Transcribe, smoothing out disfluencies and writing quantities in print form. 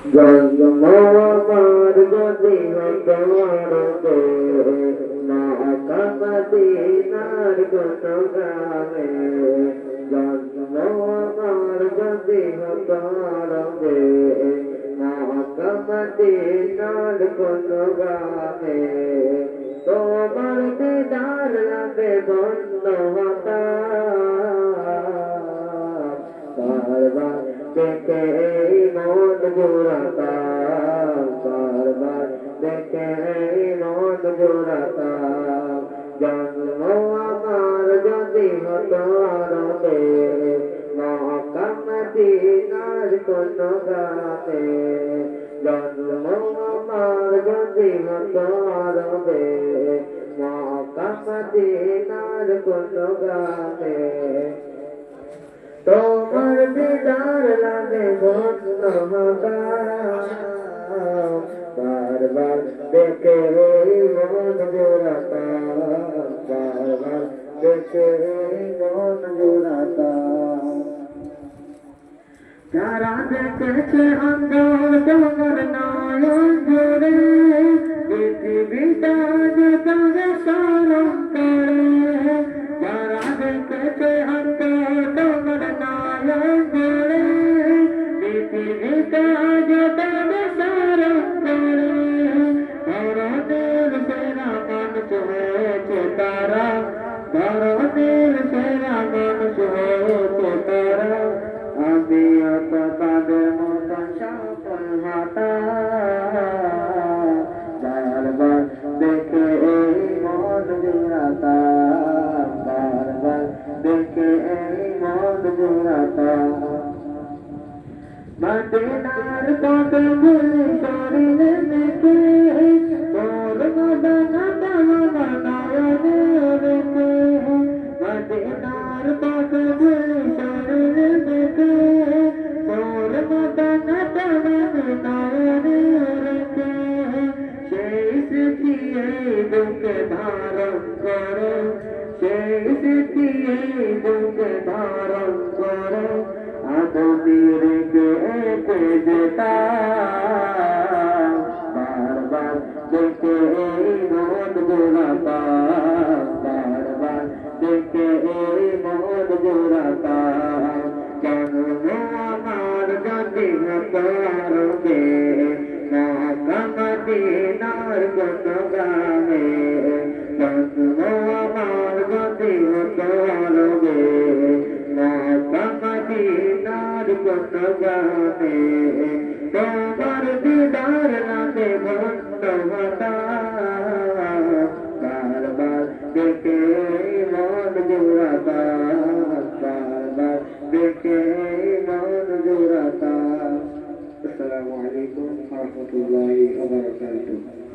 জন্ম আমার যদি হতো আরবে মক্কা মদিনার গুণগানে জন্ম আমার যদি হতো আরবে মক্কা মদিনার গুণগানে তোমার দিদার লাভে বন্ধ হতাম বারবার দেখে এই মন জোড়াতাম বারবার দেখে এই মন জোড়াতাম জন্ম আমার যদি হতো আরবে মক্কা মদিনার কোনো গানে জন্ম আমার যদি হতো আরবে মক্কা মদিনার কোনো গানে তোমার দিদার লাগে বন্ধ হতাম বারবার দেখে মন জোড়াতাম বারবার দেখে মন জোড়াতাম যারা দেখেছে অন্তর তোমার নয়ন জুড়ে পৃথিবীটা যে তাকে স্মরণ করে যারা দেখেছে অন্তর তোমার নয়ন জুড়ে পৃথিবীটা যে তাকে স্মরণ করে ধরনের সেরা মানুষ হয়েছে তারা ধরনের সেরা মানুষ হয়েছে তারা আমি অত তাদের মতন সফল হতাম বারবার দেখে এই মন জোড়াতাম বারবার দেখে এই মন জোড়াতাম মদিনার পথে ভুলি শরীরে মেখে তোর মদনা তামনা নয়নে রেখে মদিনার পথে ভুলি শরীরে মেখে তোর মদনা তামনা নয়নে রেখে সেই স্মৃতি এই বুকে ধারণ করো সেই স্মৃতি এই বুকে ধারণ করো আদমির কে যেতাম বারবার দেখে এই মন জোড়াতাম বারবার দেখে এই মন জোড়াতাম জন্ম আমার যদি হতো আরবে মক্কা মদিনার কোনো গানে জন্ম আমার যদি হতো আরবে মক্কা মদিনার কোনো গানে তোমার দিদার লাগে বন্ধ হতাম বারবার দেখে মন জোড়াতাম বারবার দেখে মন জোড়াতাম। আসসালামু আলাইকুম ওয়া রাহমাতুল্লাহি ওয়া বারাকাতুহু।